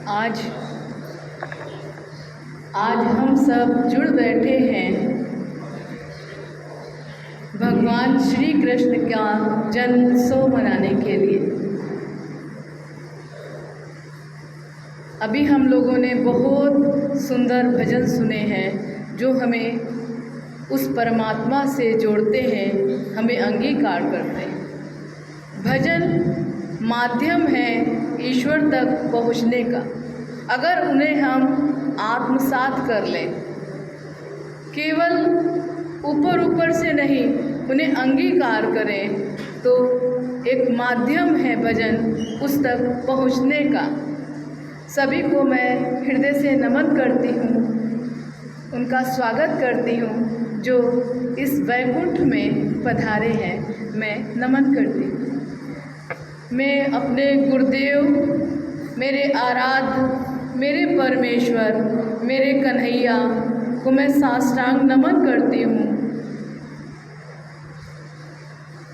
आज हम सब जुड़ बैठे हैं भगवान श्री कृष्ण का जन्मोत्सव मनाने के लिए। अभी हम लोगों ने बहुत सुंदर भजन सुने हैं जो हमें उस परमात्मा से जोड़ते हैं, हमें अंगीकार करते हैं। भजन माध्यम है ईश्वर तक पहुँचने का। अगर उन्हें हम आत्मसात कर लें, केवल ऊपर से नहीं उन्हें अंगीकार करें, तो एक माध्यम है भजन उस तक पहुँचने का। सभी को मैं हृदय से नमन करती हूँ, उनका स्वागत करती हूँ जो इस वैकुंठ में पधारे हैं। मैं नमन करती हूँ। मैं अपने गुरुदेव, मेरे आराध्य, मेरे परमेश्वर, मेरे कन्हैया को मैं साष्टांग नमन करती हूँ।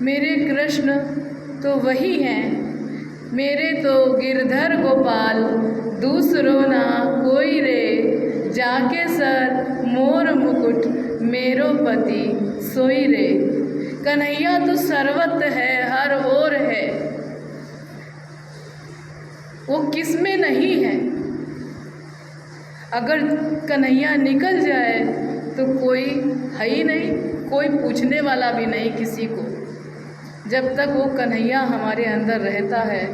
मेरे कृष्ण तो वही हैं, मेरे तो गिरधर गोपाल, दूसरो ना कोई रे, जाके सर मोर मुकुट मेरो पति सोई रे। कन्हैया तो सर्वत्र है, हर ओर है, वो किस में नहीं है। अगर कन्हैया निकल जाए तो कोई है ही नहीं, कोई पूछने वाला भी नहीं किसी को। जब तक वो कन्हैया हमारे अंदर रहता है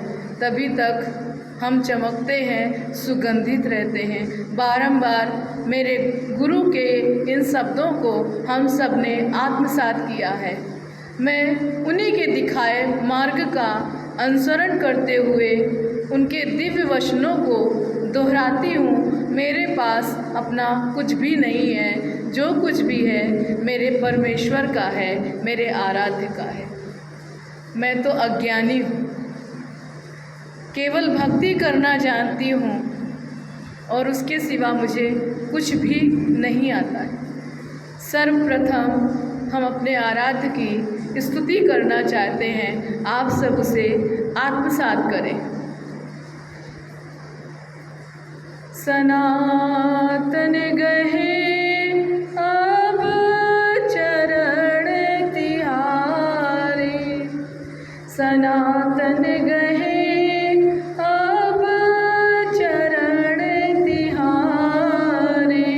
तभी तक हम चमकते हैं, सुगंधित रहते हैं। बारंबार मेरे गुरु के इन शब्दों को हम सब ने आत्मसात किया है। मैं उन्हीं के दिखाए मार्ग का अनुसरण करते हुए उनके दिव्य वचनों को दोहराती हूँ। मेरे पास अपना कुछ भी नहीं है, जो कुछ भी है मेरे परमेश्वर का है, मेरे आराध्य का है। मैं तो अज्ञानी हूँ, केवल भक्ति करना जानती हूँ और उसके सिवा मुझे कुछ भी नहीं आता है। सर्वप्रथम हम अपने आराध्य की स्तुति करना चाहते हैं, आप सब उसे आत्मसात करें। सनातन गहे अब चरण तिहारे, सनातन गहे अब चरण तिहारे।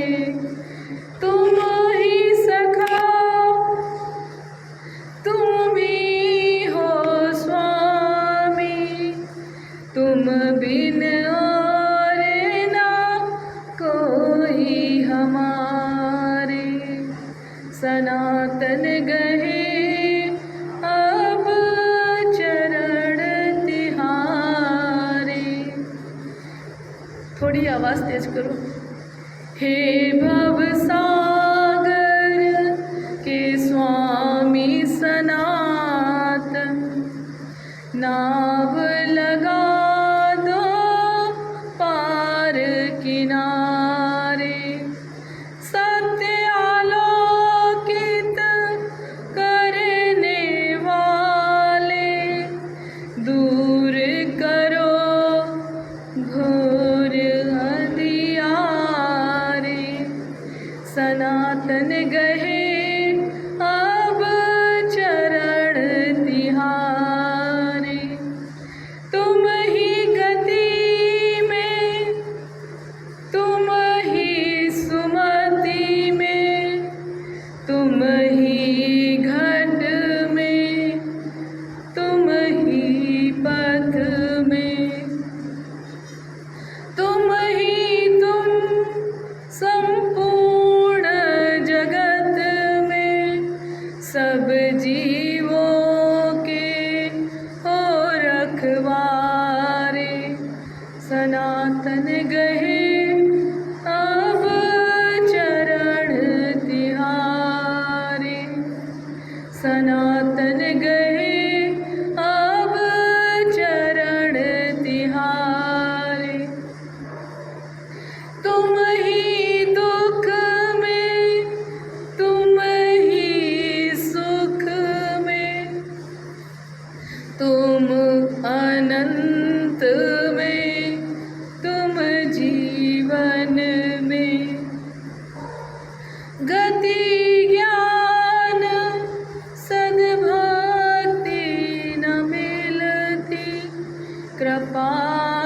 तुम ही सखा, तुम ही हो स्वामी, तुम बिन और ना कोई हमारे। सनातन गहे अब चरण तिहारे। थोड़ी आवाज़ तेज करो। हे भव सागर के स्वामी सनातन, नाव लगा दो पार किनारे। सत्य आलोकित करने वाले, दूर करो घोर अंधियारे। सना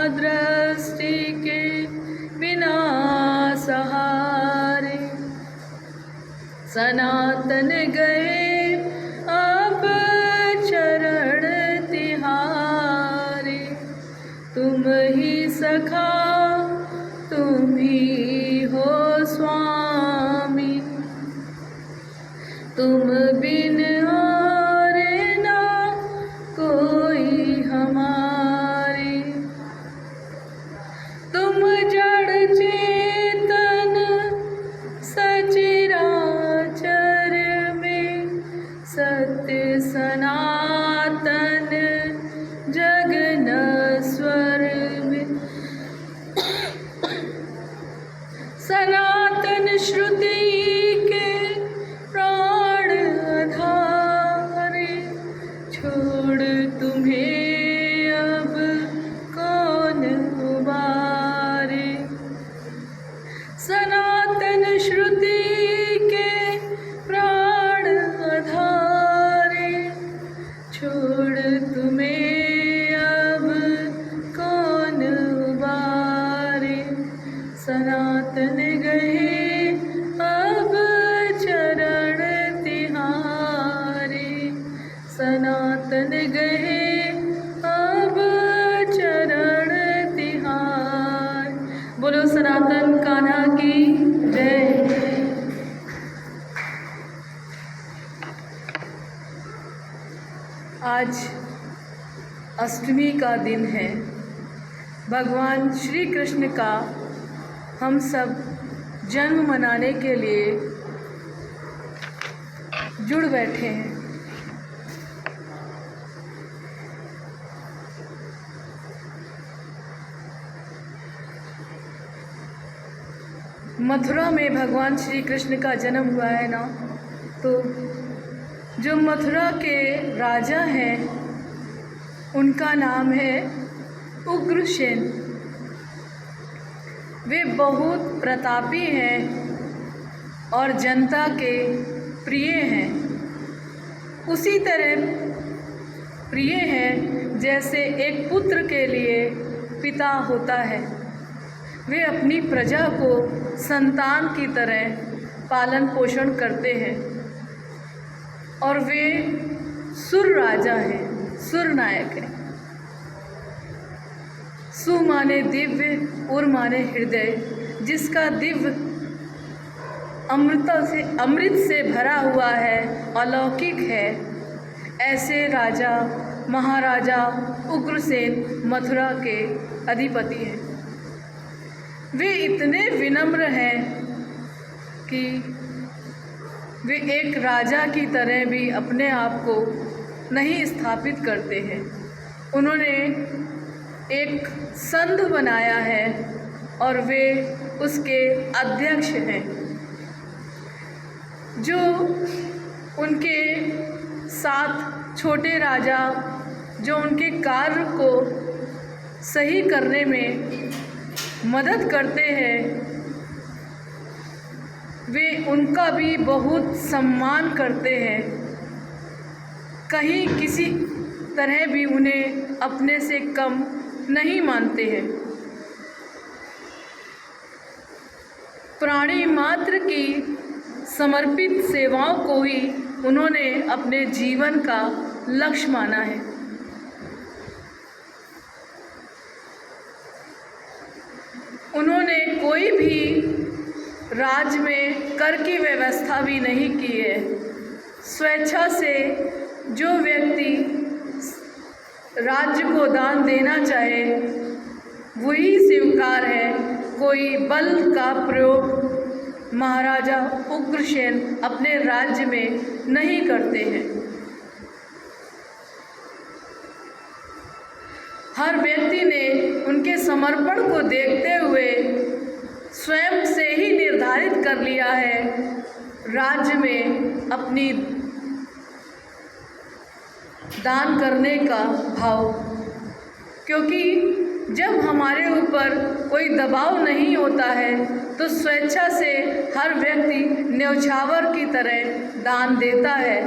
कृपादृष्टि के बिना सहारे, सनातन गए अब चरण तिहारे। तुम ही सखा तुम ही हो स्वामी, तुम बिन और ना कोई हमारे। तुम जड़ चेतन सचराचर में, सत्य सनातन जगन स्वर में। सनातन श्रुति के प्राण आधारे, छोड़ तुम्हें अब कौन उबारे। सनातन श्रुति के प्राण आधारे, छोड़ तुम्हें अब कौन उबारे। सनातन गए अब चरण तिहारे, सनातन गए अब चरण तिहार। बोलो सनातन कान्हा की जय। आज अष्टमी का दिन है। भगवान श्री कृष्ण का हम सब जन्म मनाने के लिए जुड़ बैठे हैं। मथुरा में भगवान श्री कृष्ण का जन्म हुआ है ना, तो जो मथुरा के राजा हैं उनका नाम है उग्रसेन। वे बहुत प्रतापी हैं और जनता के प्रिय हैं। उसी तरह प्रिय हैं जैसे एक पुत्र के लिए पिता होता है। वे अपनी प्रजा को संतान की तरह पालन पोषण करते हैं और वे सुर राजा हैं, सुर नायक हैं। सु माने दिव्य, उर माने हृदय, जिसका दिव्य अमृत से भरा हुआ है, अलौकिक है। ऐसे राजा महाराजा उग्रसेन मथुरा के अधिपति हैं। वे इतने विनम्र हैं कि वे एक राजा की तरह भी अपने आप को नहीं स्थापित करते हैं। उन्होंने एक संघ बनाया है और वे उसके अध्यक्ष हैं। जो उनके साथ छोटे राजा जो उनके कार्य को सही करने में मदद करते हैं, वे उनका भी बहुत सम्मान करते हैं। कहीं किसी तरह भी उन्हें अपने से कम नहीं मानते हैं। प्राणी मात्र की समर्पित सेवाओं को ही उन्होंने अपने जीवन का लक्ष्य माना है। उन्होंने कोई भी राज्य में कर की व्यवस्था भी नहीं की है। स्वेच्छा से जो व्यक्ति राज्य को दान देना चाहे वही स्वीकार है। कोई बल का प्रयोग महाराजा उग्रसेन अपने राज्य में नहीं करते हैं। हर व्यक्ति ने उनके समर्पण को देखते हुए स्वयं से ही निर्धारित कर लिया है राज्य में अपनी दान करने का भाव। क्योंकि जब हमारे ऊपर कोई दबाव नहीं होता है तो स्वेच्छा से हर व्यक्ति न्यौछावर की तरह दान देता है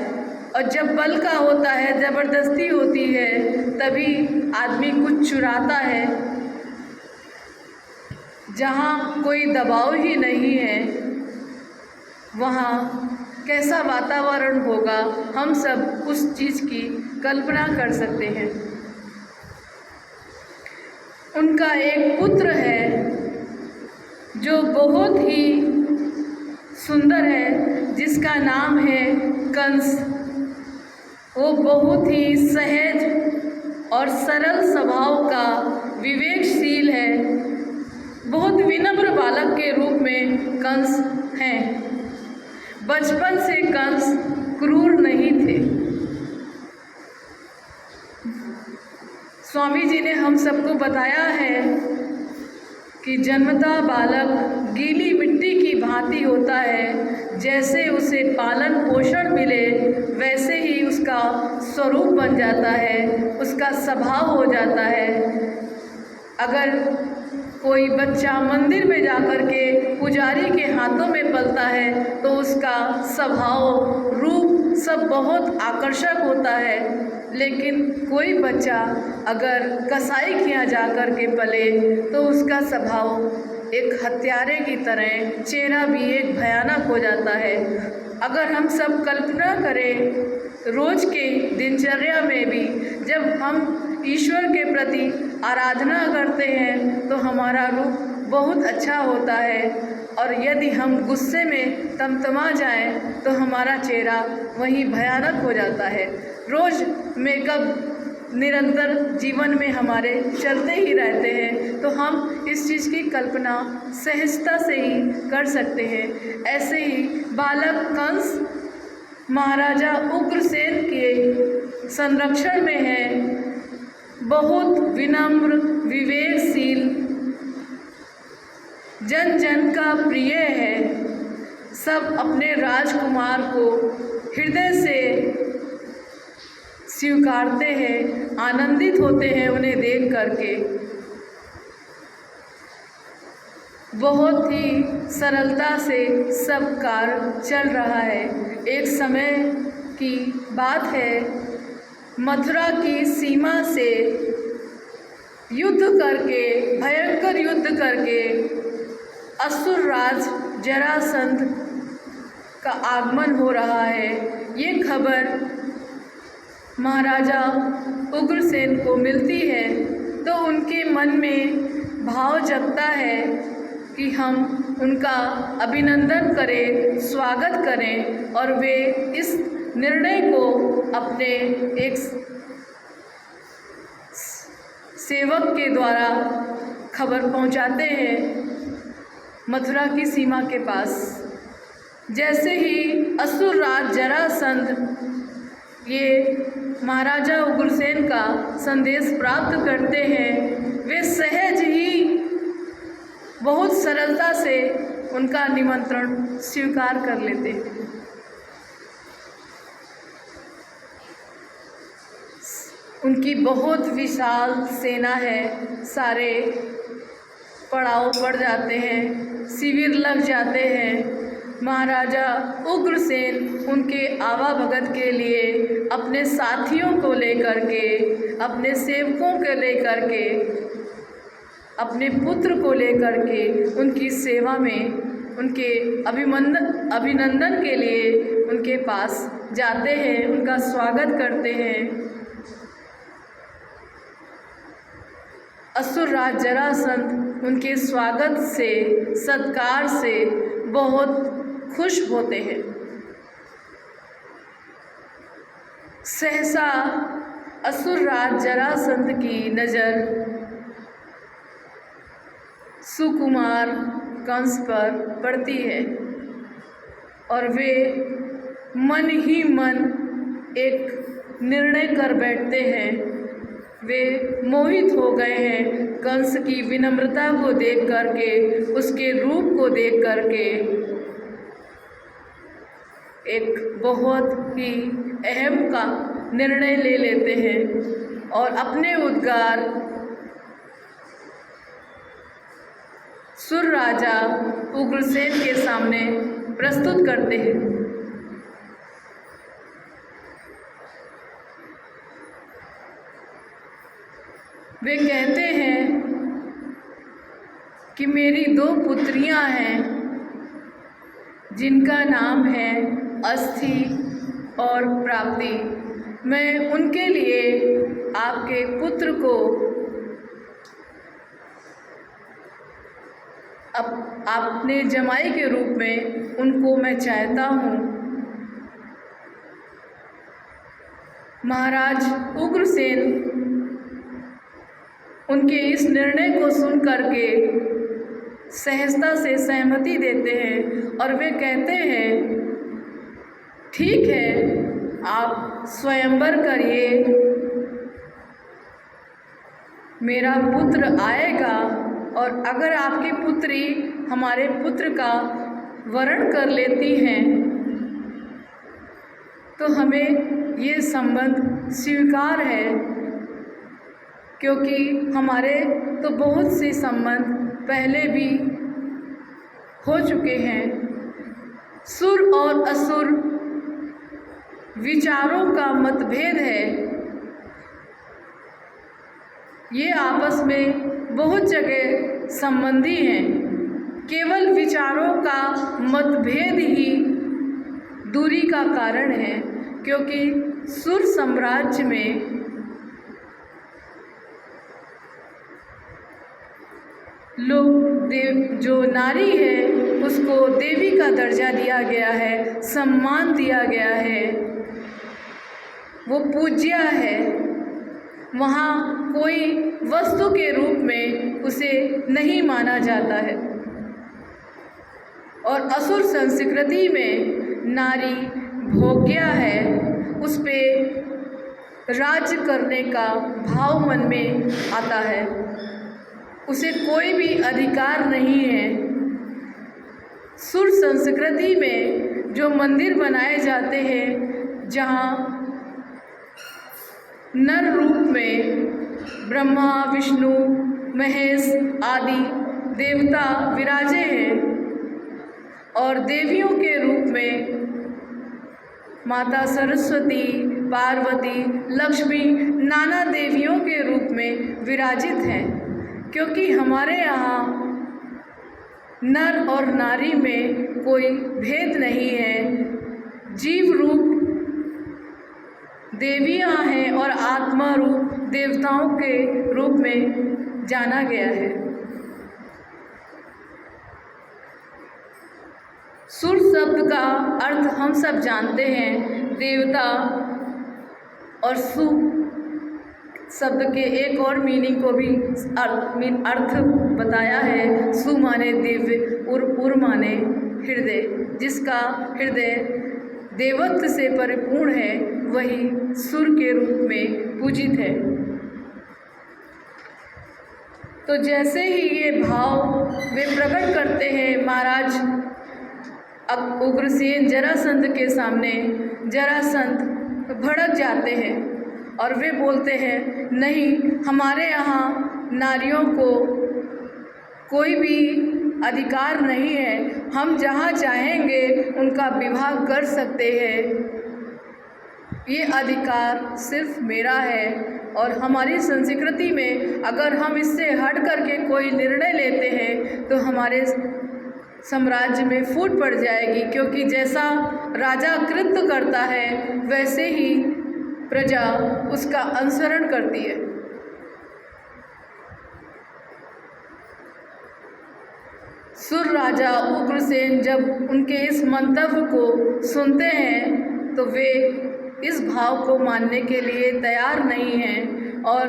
और जब बल का होता है, ज़बरदस्ती होती है, तभी आदमी कुछ चुराता है। जहाँ कोई दबाव ही नहीं है, वहाँ कैसा वातावरण होगा, हम सब उस चीज़ की कल्पना कर सकते हैं। उनका एक पुत्र है जो बहुत ही सुंदर है, जिसका नाम है कंस। वो बहुत ही सहज और सरल स्वभाव का विवेकशील है। बहुत विनम्र बालक के रूप में कंस हैं। बचपन से कंस क्रूर नहीं थे। स्वामी जी ने हम सबको बताया है कि जन्मता बालक गीली मिट्टी की भांति होता है। जैसे उसे पालन पोषण मिले, वैसे ही उसका स्वरूप बन जाता है, उसका स्वभाव हो जाता है। अगर कोई बच्चा मंदिर में जाकर के पुजारी के हाथों में पलता है तो उसका स्वभाव, रूप सब बहुत आकर्षक होता है। लेकिन कोई बच्चा अगर कसाई के यहाँ जाकर के पले तो उसका स्वभाव एक हत्यारे की तरह, चेहरा भी एक भयानक हो जाता है। अगर हम सब कल्पना करें रोज के दिनचर्या में भी, जब हम ईश्वर के प्रति आराधना करते हैं तो हमारा रूप बहुत अच्छा होता है, और यदि हम गुस्से में तमतमा जाएं तो हमारा चेहरा वहीं भयानक हो जाता है। रोज़ मेकअप निरंतर जीवन में हमारे चलते ही रहते हैं, तो हम इस चीज़ की कल्पना सहजता से ही कर सकते हैं। ऐसे ही बालक कंस महाराजा उग्रसेन के संरक्षण में है। बहुत विनम्र, विवेकशील, जन जन का प्रिय है। सब अपने राजकुमार को हृदय से स्वीकारते हैं, आनंदित होते हैं उन्हें देख करके। बहुत ही सरलता से सब कार्य चल रहा है। एक समय की बात है, मथुरा की सीमा से युद्ध करके, भयंकर युद्ध करके असुर राज जरासंध का आगमन हो रहा है। ये खबर महाराजा उग्रसेन को मिलती है तो उनके मन में भाव जगता है कि हम उनका अभिनंदन करें, स्वागत करें, और वे इस निर्णय को अपने एक सेवक के द्वारा खबर पहुंचाते हैं मथुरा की सीमा के पास। जैसे ही असुर राज जरासंध ये महाराजा उग्रसेन का संदेश प्राप्त करते हैं, वे सहज ही बहुत सरलता से उनका निमंत्रण स्वीकार कर लेते हैं। उनकी बहुत विशाल सेना है, सारे पड़ाव पड़ जाते हैं, शिविर लग जाते हैं। महाराजा उग्रसेन उनके आवाभगत के लिए अपने साथियों को लेकर के, अपने सेवकों को लेकर के, अपने पुत्र को लेकर के उनकी सेवा में, उनके अभिनंदन के लिए उनके पास जाते हैं, उनका स्वागत करते हैं। असुर राज जरासंध उनके स्वागत से, सत्कार से बहुत खुश होते हैं। सहसा असुर राज जरासंध की नज़र सुकुमार कंस पर पड़ती है और वे मन ही मन एक निर्णय कर बैठते हैं। वे मोहित हो गए हैं कंस की विनम्रता को देख करके, उसके रूप को देख करके। एक बहुत ही अहम का निर्णय ले लेते हैं और अपने उद्गार सुर राजा उग्रसेन के सामने प्रस्तुत करते हैं। वे कहते हैं कि मेरी 2 पुत्रियां हैं जिनका नाम है अस्थि और प्राप्ति। मैं उनके लिए आपके पुत्र को अपने जमाई के रूप में उनको मैं चाहता हूँ। महाराज उग्रसेन उनके इस निर्णय को सुन करके सहजता से सहमति देते हैं और वे कहते हैं ठीक है, आप स्वयंवर करिए, मेरा पुत्र आएगा और अगर आपकी पुत्री हमारे पुत्र का वरण कर लेती हैं तो हमें ये संबंध स्वीकार है, क्योंकि हमारे तो बहुत से संबंध पहले भी हो चुके हैं। सुर और असुर विचारों का मतभेद है, ये आपस में बहुत जगह संबंधी हैं। केवल विचारों का मतभेद ही दूरी का कारण है, क्योंकि सुर साम्राज्य में लोग जो नारी है उसको देवी का दर्जा दिया गया है, सम्मान दिया गया है, वो पूज्य है। वहाँ कोई वस्तु के रूप में उसे नहीं माना जाता है। और असुर संस्कृति में नारी भोग्य है, उस पे राज्य करने का भाव मन में आता है, उसे कोई भी अधिकार नहीं है। सुर संस्कृति में जो मंदिर बनाए जाते हैं जहाँ नर रूप में ब्रह्मा, विष्णु, महेश आदि देवता विराजे हैं और देवियों के रूप में माता सरस्वती, पार्वती, लक्ष्मी नाना देवियों के रूप में विराजित हैं। क्योंकि हमारे यहाँ नर और नारी में कोई भेद नहीं है, जीव रूप देवियाँ हैं और आत्मा रूप देवताओं के रूप में जाना गया है। सुर शब्द का अर्थ हम सब जानते हैं, देवता, और सु शब्द के एक और मीनिंग को भी अर्थ बताया है। सु माने दिव्य, उर माने हृदय, जिसका हृदय देवत्व से परिपूर्ण है वही सुर के रूप में पूजित है। तो जैसे ही ये भाव वे प्रकट करते हैं महाराज अब उग्रसेन जरासंध के सामने, जरासंध भड़क जाते हैं और वे बोलते हैं नहीं, हमारे यहाँ नारियों को कोई भी अधिकार नहीं है, हम जहाँ चाहेंगे उनका विवाह कर सकते हैं, ये अधिकार सिर्फ मेरा है। और हमारी संस्कृति में अगर हम इससे हट करके कोई निर्णय लेते हैं तो हमारे साम्राज्य में फूट पड़ जाएगी, क्योंकि जैसा राजा कृत्य करता है वैसे ही प्रजा उसका अनुसरण करती है। सुर राजा उग्रसेन जब उनके इस मंतव्य को सुनते हैं तो वे इस भाव को मानने के लिए तैयार नहीं हैं और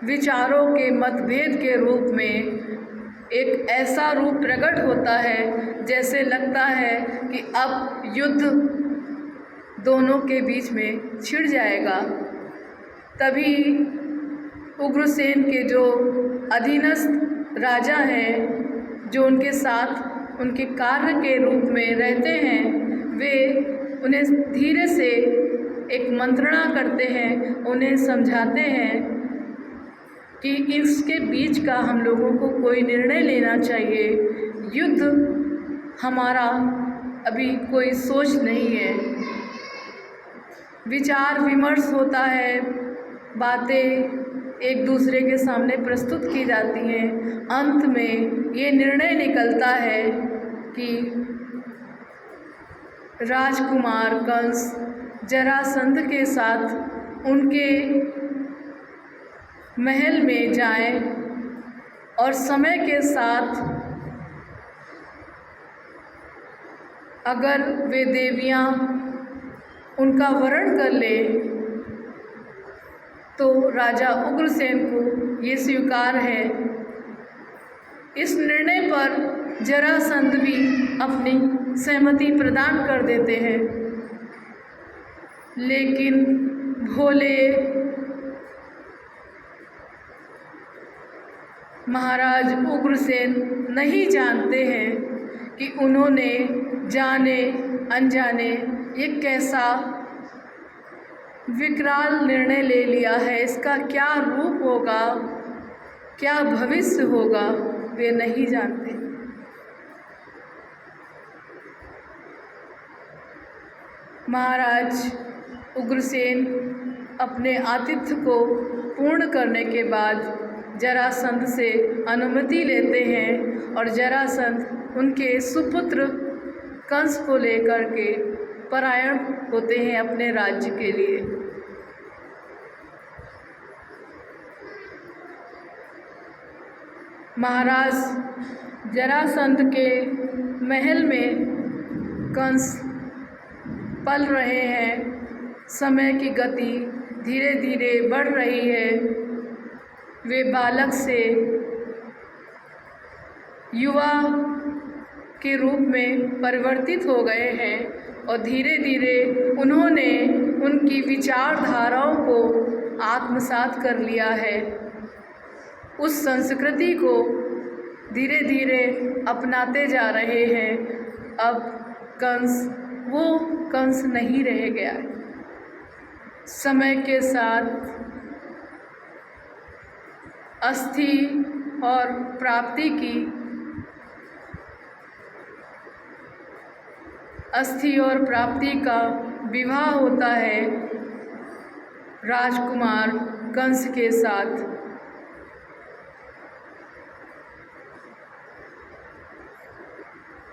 विचारों के मतभेद के रूप में एक ऐसा रूप प्रकट होता है जैसे लगता है कि अब युद्ध दोनों के बीच में छिड़ जाएगा। तभी उग्रसेन के जो अधीनस्थ राजा हैं, जो उनके साथ उनके कार्य के रूप में रहते हैं, वे उन्हें धीरे से एक मंत्रणा करते हैं, उन्हें समझाते हैं कि इसके बीच का हम लोगों को कोई निर्णय लेना चाहिए। युद्ध हमारा अभी कोई सोच नहीं है। विचार विमर्श होता है, बातें एक दूसरे के सामने प्रस्तुत की जाती हैं। अंत में ये निर्णय निकलता है कि राजकुमार कंस जरासंध के साथ उनके महल में जाएं और समय के साथ अगर वे देवियाँ उनका वरण कर ले तो राजा उग्रसेन को ये स्वीकार है। इस निर्णय पर जरासंध भी अपनी सहमति प्रदान कर देते हैं, लेकिन भोले महाराज उग्रसेन नहीं जानते हैं कि उन्होंने जाने अनजाने ये कैसा विकराल निर्णय ले लिया है। इसका क्या रूप होगा, क्या भविष्य होगा, वे नहीं जानते। महाराज उग्रसेन अपने आतिथ्य को पूर्ण करने के बाद जरासंध से अनुमति लेते हैं और जरासंध उनके सुपुत्र कंस को लेकर के पलायन होते हैं अपने राज्य के लिए। महाराज जरासंध के महल में कंस पल रहे हैं। समय की गति धीरे धीरे बढ़ रही है। वे बालक से युवा के रूप में परिवर्तित हो गए हैं और धीरे धीरे उन्होंने उनकी विचारधाराओं को आत्मसात कर लिया है। उस संस्कृति को धीरे धीरे अपनाते जा रहे हैं। अब कंस वो कंस नहीं रह गया है। समय के साथ अस्थि और प्राप्ति की अस्थि और प्राप्ति का विवाह होता है राजकुमार कंस के साथ।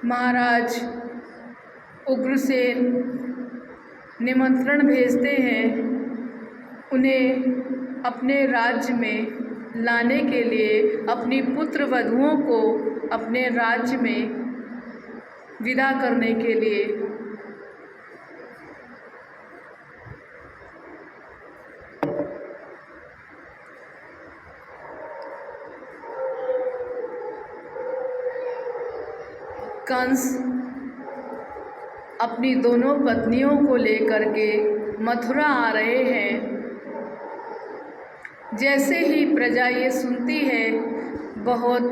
महाराज उग्रसेन निमंत्रण भेजते हैं उन्हें अपने राज्य में लाने के लिए, अपनी पुत्र वधुओं को अपने राज्य में विदा करने के लिए। कंस अपनी दोनों पत्नियों को लेकर के मथुरा आ रहे हैं। जैसे ही प्रजा ये सुनती है बहुत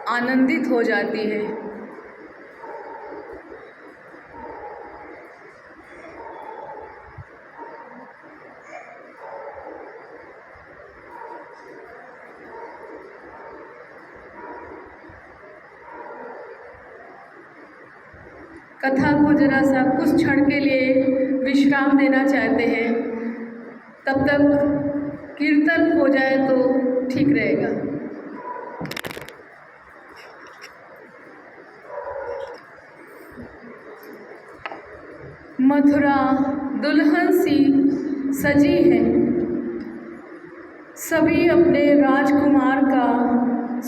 आनंदित हो जाती है। कथा को जरा सा कुछ क्षण के लिए विश्राम देना चाहते हैं, तब तक कीर्तन हो जाए तो ठीक रहेगा। मथुरा दुल्हन सी सजी है, सभी अपने राजकुमार का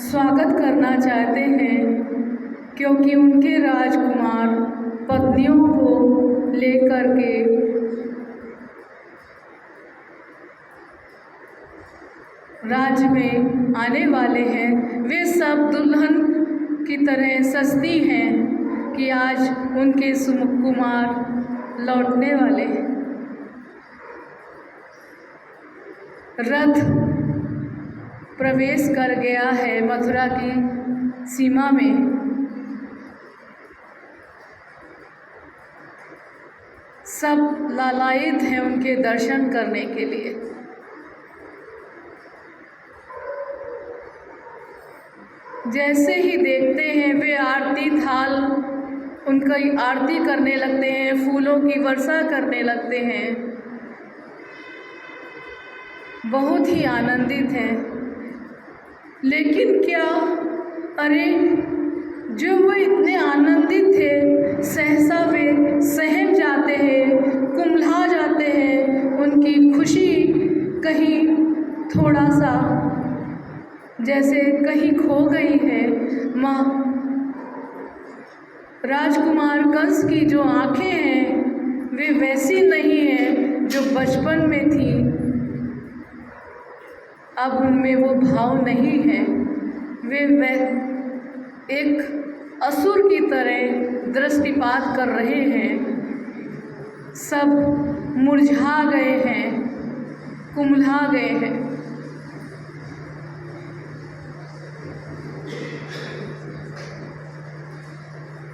स्वागत करना चाहते हैं क्योंकि उनके राजकुमार पत्नियों को लेकर के राज्य में आने वाले हैं। वे सब दुल्हन की तरह सजती हैं कि आज उनके सुकुमार लौटने वाले हैं। रथ प्रवेश कर गया है मथुरा की सीमा में। सब लालायित हैं उनके दर्शन करने के लिए। जैसे ही देखते हैं वे आरती थाल उनकी आरती करने लगते हैं, फूलों की वर्षा करने लगते हैं। बहुत ही आनंदित हैं। लेकिन क्या, अरे जो वो इतने आनंदित थे, सहसा वे सहम जाते हैं, कुम्हला जाते हैं। उनकी खुशी कहीं थोड़ा सा जैसे कहीं खो गई है। राजकुमार कंस की जो आँखें हैं वे वैसी नहीं हैं जो बचपन में थी। अब उनमें वो भाव नहीं है। वे एक असुर की तरह दृष्टिपात कर रहे हैं। सब मुरझा गए हैं, कुम्हला गए हैं।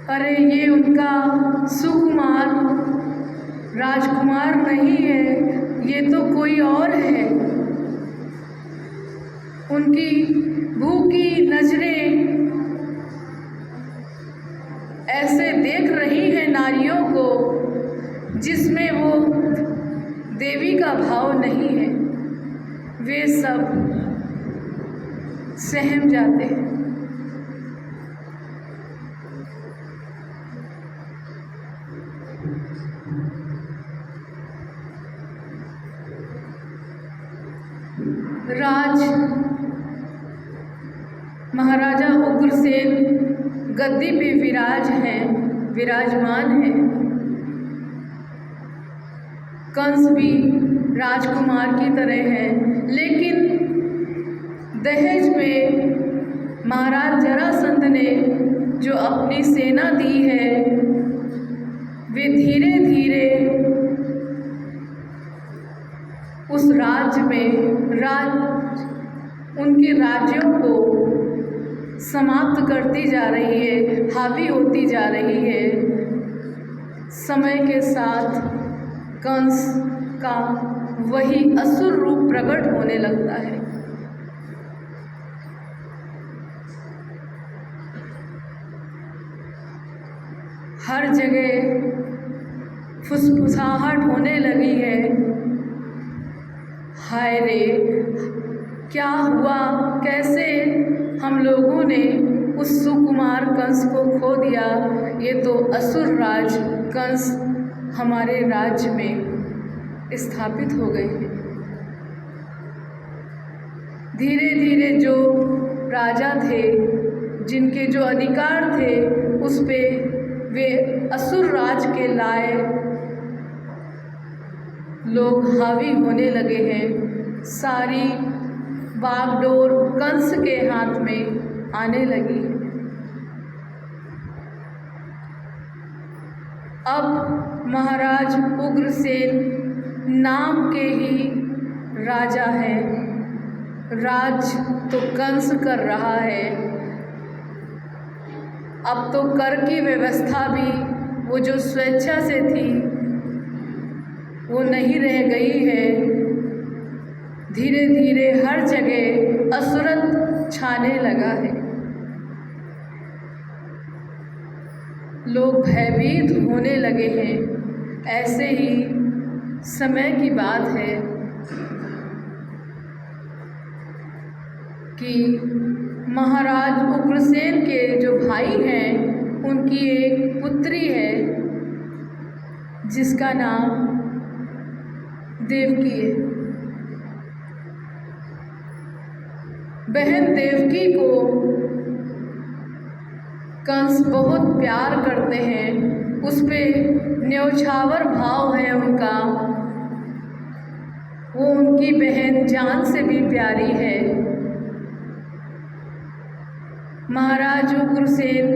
अरे ये उनका सुकुमार राजकुमार नहीं है, ये तो कोई और है। उनकी भूखी नजरें ऐसे देख रही हैं नारियों को जिसमें वो देवी का भाव नहीं है। वे सब सहम जाते हैं। महाराजा उग्रसेन गद्दी पे विराजमान हैं। कंस भी राजकुमार की तरह है, लेकिन दहेज में महाराज जरासंध ने जो अपनी सेना दी है, वे धीरे धीरे उस राज्य में उनके राज्यों को समाप्त करती जा रही है, हावी होती जा रही है। समय के साथ कंस का वही असुर रूप प्रकट होने लगता है। हर जगह फुसफुसाहट होने लगी है। हाय रे, क्या हुआ, कैसे हम लोगों ने उस सुकुमार कंस को खो दिया। ये तो असुर राज कंस हमारे राज्य में स्थापित हो गए हैं। धीरे धीरे जो राजा थे, जिनके जो अधिकार थे, उस पे वे असुर राज के लाए लोग हावी होने लगे हैं। सारी बागडोर कंस के हाथ में आने लगी। अब महाराज उग्रसेन नाम के ही राजा है, राज तो कंस कर रहा है। अब तो कर की व्यवस्था भी वो जो स्वेच्छा से थी वो नहीं रह गई है। धीरे धीरे हर जगह असुरत छाने लगा है। लोग भयभीत होने लगे हैं। ऐसे ही समय की बात है कि महाराज उग्रसेन के जो भाई हैं, उनकी एक पुत्री है जिसका नाम देवकी है। बहन देवकी को कंस बहुत प्यार करते हैं, उस पे न्योछावर भाव है उनका। वो उनकी बहन जान से भी प्यारी है। महाराज उग्रसेन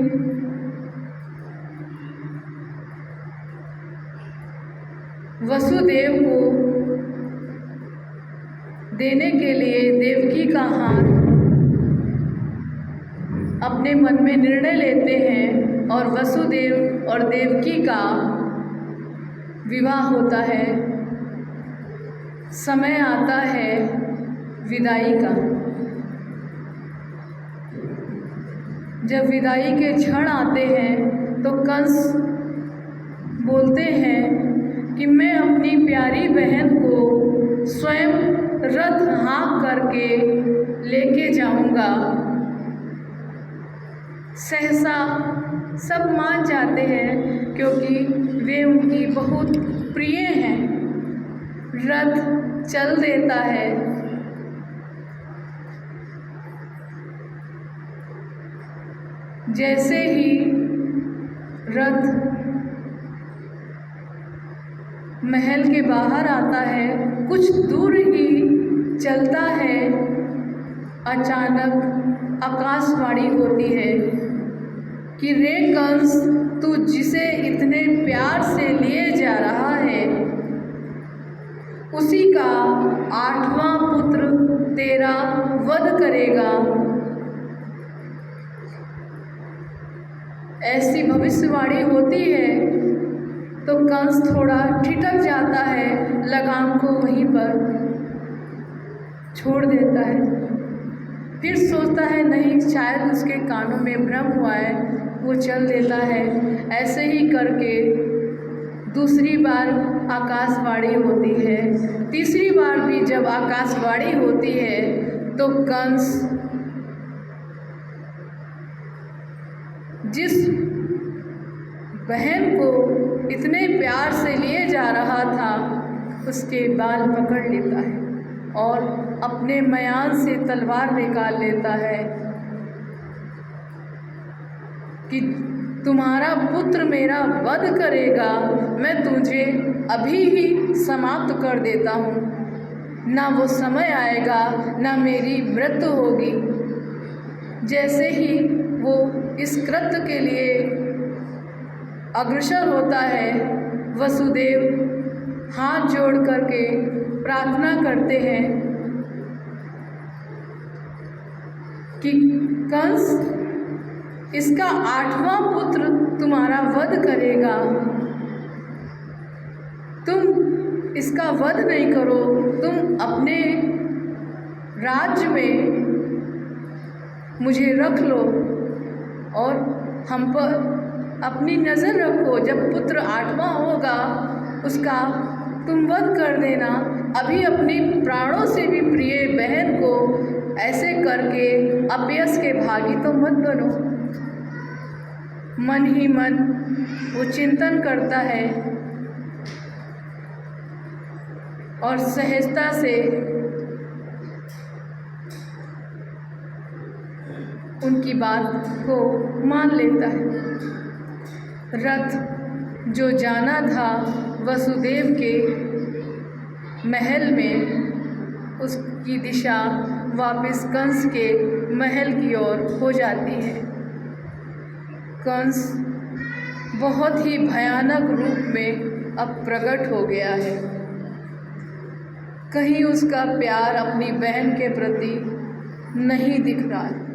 वसुदेव को देने के लिए देवकी का हाथ अपने मन में निर्णय लेते हैं और वसुदेव और देवकी का विवाह होता है। समय आता है विदाई का। जब विदाई के क्षण आते हैं तो कंस बोलते हैं कि मैं अपनी प्यारी बहन को स्वयं रथ हाँक करके लेके जाऊंगा। सहसा सब मान जाते हैं क्योंकि वे उनकी बहुत प्रिय हैं। रथ चल देता है। जैसे ही रथ महल के बाहर आता है, कुछ दूर ही चलता है, अचानक आकाशवाणी होती है कि रे कंस, तू जिसे इतने प्यार से लिए जा रहा है, उसी का 8वां पुत्र तेरा वध करेगा। ऐसी भविष्यवाणी होती है तो कंस थोड़ा ठिठक जाता है, लगाम को वहीं पर छोड़ देता है। फिर सोचता है नहीं, शायद उसके कानों में भ्रम हुआ है, वो चल देता है। ऐसे ही करके दूसरी बार आकाशवाणी होती है। तीसरी बार भी जब आकाशवाणी होती है तो कंस जिस बहन को इतने प्यार से लिए जा रहा था, उसके बाल पकड़ लेता है और अपने मयान से तलवार निकाल लेता है कि तुम्हारा पुत्र मेरा वध करेगा, मैं तुझे अभी ही समाप्त कर देता हूँ। ना वो समय आएगा, ना मेरी मृत्यु होगी। जैसे ही वो इस कृत्य के लिए अग्रसर होता है, वसुदेव हाथ जोड़ करके प्रार्थना करते हैं कि कंस, इसका 8वां पुत्र तुम्हारा वध करेगा, तुम इसका वध नहीं करो, तुम अपने राज्य में मुझे रख लो और हम पर अपनी नज़र रखो। जब पुत्र 8वां होगा उसका तुम वध कर देना। अभी अपनी प्राणों से भी प्रिय बहन को ऐसे करके अपयश के भागी तो मत बनो। मन ही मन वो चिंतन करता है और सहजता से उनकी बात को मान लेता है। रथ जो जाना था वसुदेव के महल में, उसकी दिशा वापस कंस के महल की ओर हो जाती है। कंस बहुत ही भयानक रूप में अब प्रकट हो गया है। कहीं उसका प्यार अपनी बहन के प्रति नहीं दिख रहा है।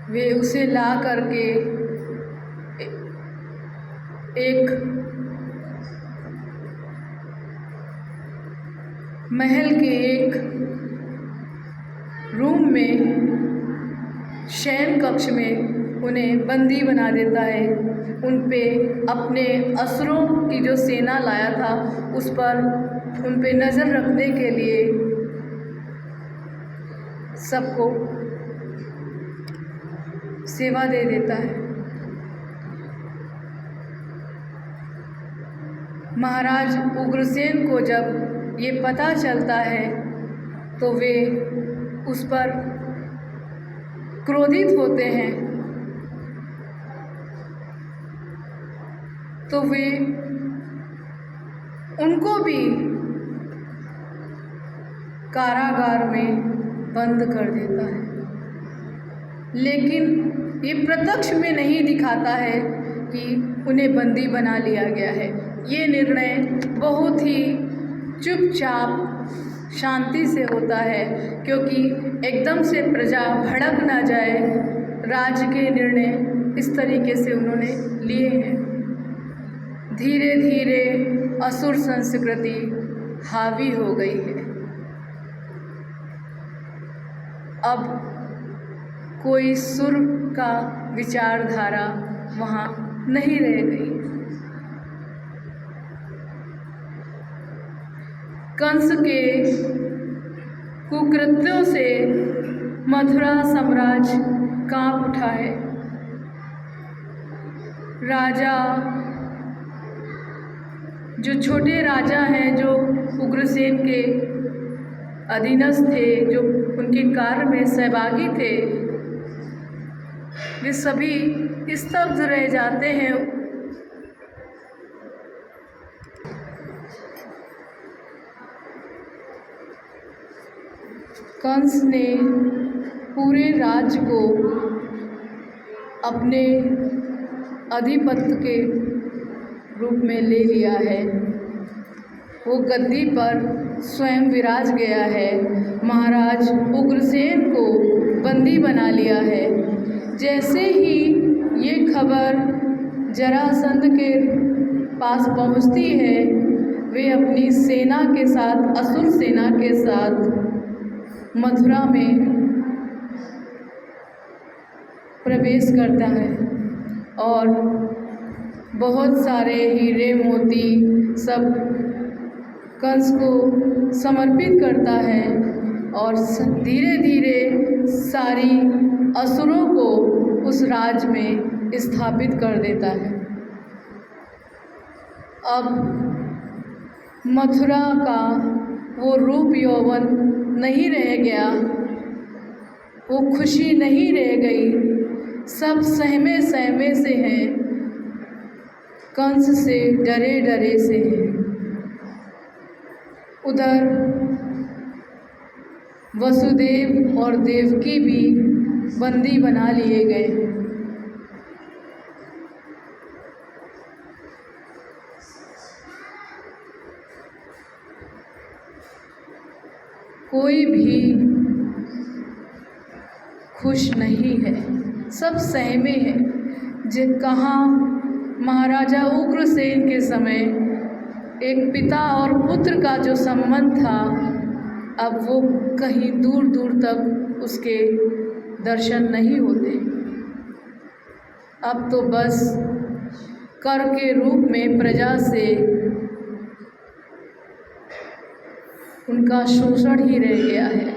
वे उसे ला करके एक महल के एक रूम में, शयन कक्ष में उन्हें बंदी बना देता है। उन पे अपने असुरों की जो सेना लाया था उस पर उन पे नज़र रखने के लिए सबको सेवा दे देता है। महाराज उग्रसेन को जब ये पता चलता है तो वे उस पर क्रोधित होते हैं, तो वे उनको भी कारागार में बंद कर देता है। लेकिन ये प्रत्यक्ष में नहीं दिखाता है कि उन्हें बंदी बना लिया गया है। ये निर्णय बहुत ही चुपचाप शांति से होता है, क्योंकि एकदम से प्रजा भड़क ना जाए। राज्य के निर्णय इस तरीके से उन्होंने लिए हैं। धीरे धीरे असुर संस्कृति हावी हो गई है। अब कोई सुर का विचारधारा वहाँ नहीं रह गई। कंस के कुकृत्यों से मथुरा साम्राज्य कांप उठा है। राजा, जो छोटे राजा हैं, जो उग्रसेन के अधीनस्थ थे, जो उनके कार्य में सहभागी थे, वे सभी स्तब्ध रह जाते हैं। कंस ने पूरे राज्य को अपने अधिपत्य के रूप में ले लिया है। वो गद्दी पर स्वयं विराज गया है। महाराज उग्रसेन को बंदी बना लिया है। जैसे ही ये खबर जरासंध के पास पहुंचती है, वे अपनी सेना के साथ, असुर सेना के साथ मथुरा में प्रवेश करता है और बहुत सारे हीरे मोती सब कंस को समर्पित करता है और धीरे धीरे सारी असुरों को उस राज्य में स्थापित कर देता है। अब मथुरा का वो रूप यौवन नहीं रह गया, वो खुशी नहीं रह गई। सब सहमे सहमे से हैं, कंस से डरे डरे से हैं। उधर वसुदेव और देवकी भी बंदी बना लिए गए। कोई भी खुश नहीं है, सब सहमे हैं। कहाँ महाराजा उग्रसेन के समय एक पिता और पुत्र का जो संबंध था, अब वो कहीं दूर दूर तक उसके दर्शन नहीं होते। अब तो बस कर के रूप में प्रजा से उनका शोषण ही रह गया है।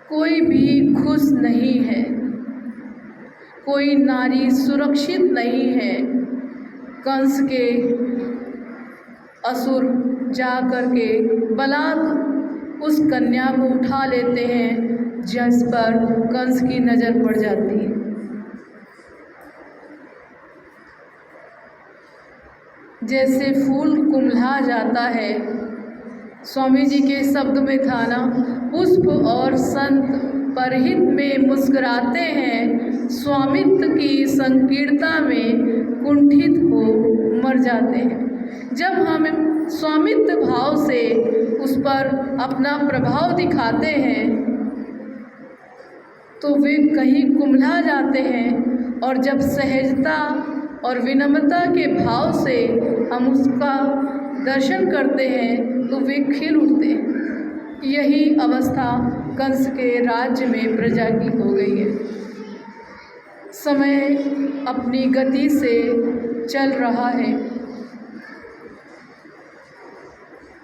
कोई भी खुश नहीं है, कोई नारी सुरक्षित नहीं है। कंस के असुर जा कर के बलात् उस कन्या को उठा लेते हैं, जिस पर कंस की नज़र पड़ जाती है। जैसे फूल कुम्हला जाता है, स्वामी जी के शब्द में था ना, पुष्प और संत परहित में मुस्कुराते हैं, स्वामित्व की संकीर्णता में कुंठित हो मर जाते हैं। जब हम स्वामित्व भाव से उस पर अपना प्रभाव दिखाते हैं तो वे कहीं कुम्हला जाते हैं, और जब सहजता और विनम्रता के भाव से हम उसका दर्शन करते हैं तो वे खिल उठते हैं। यही अवस्था कंस के राज्य में प्रजा की हो गई है। समय अपनी गति से चल रहा है।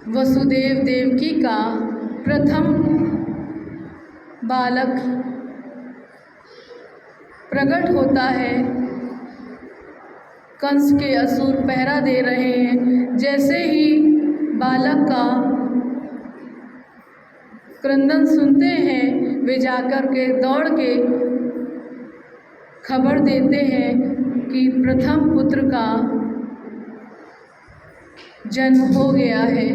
वसुदेव देवकी का प्रथम बालक प्रकट होता है। कंस के असुर पहरा दे रहे हैं। जैसे ही बालक का क्रंदन सुनते हैं, वे जाकर के दौड़ के खबर देते हैं कि प्रथम पुत्र का जन्म हो गया है।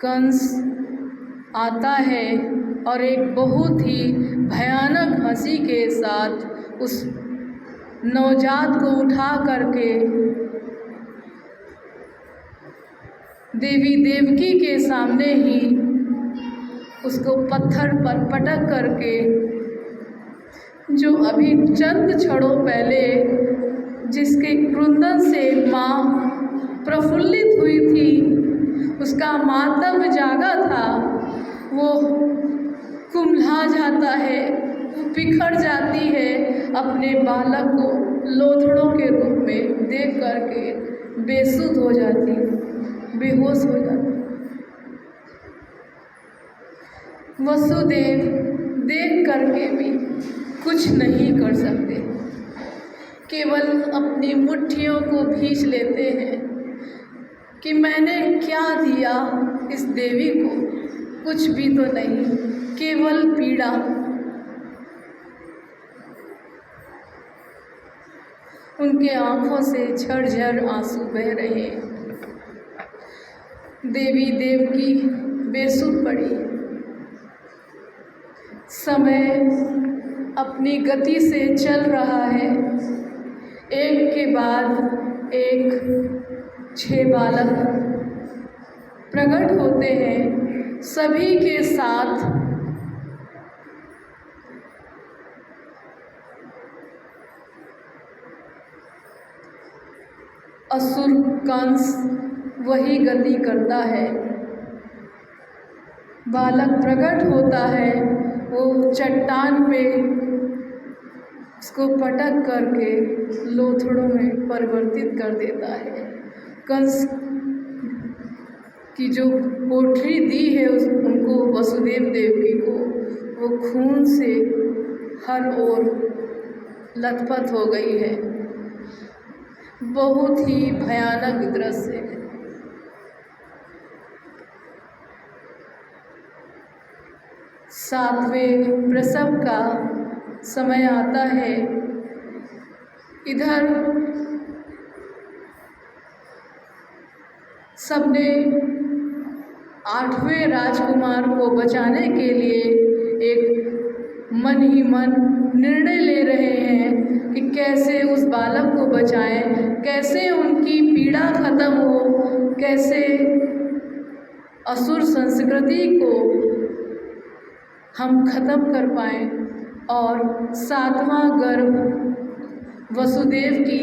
कंस आता है और एक बहुत ही भयानक हंसी के साथ उस नवजात को उठा करके देवी देवकी के सामने ही उसको पत्थर पर पटक करके, जो अभी चंद क्षणों पहले जिसके क्रंदन से माँ प्रफुल्लित हुई थी, उसका मातम जागा था, वो कुम्हला जाता है, वो बिखर जाती है, अपने बालक को लोथड़ों के रूप में देख करके बेसुध हो जाती है, बेहोश हो जाती है। वसुदेव देख करके भी कुछ नहीं कर सकते, केवल अपनी मुट्ठियों को भींच लेते हैं कि मैंने क्या दिया इस देवी को, कुछ भी तो नहीं, केवल पीड़ा। उनके आँखों से झरझर आंसू बह रहे हैं। देवी देवकी बेसुध पड़ी। समय अपनी गति से चल रहा है, एक के बाद एक 6 बालक प्रकट होते हैं, सभी के साथ असुर कंस वही गति करता है। बालक प्रकट होता है, वो चट्टान पे उसको पटक करके लोथड़ों में परिवर्तित कर देता है। कंस की जो कोठरी दी है उनको वसुदेव देवकी को, वो खून से हर ओर लथपथ हो गई है। बहुत ही भयानक दृश्य है। सातवें प्रसव का समय आता है। इधर सबने 8वें राजकुमार को बचाने के लिए एक मन ही मन निर्णय ले रहे हैं कि कैसे उस बालक को बचाएं, कैसे उनकी पीड़ा खत्म हो, कैसे असुर संस्कृति को हम खत्म कर पाएं और 7वां गर्भ वसुदेव की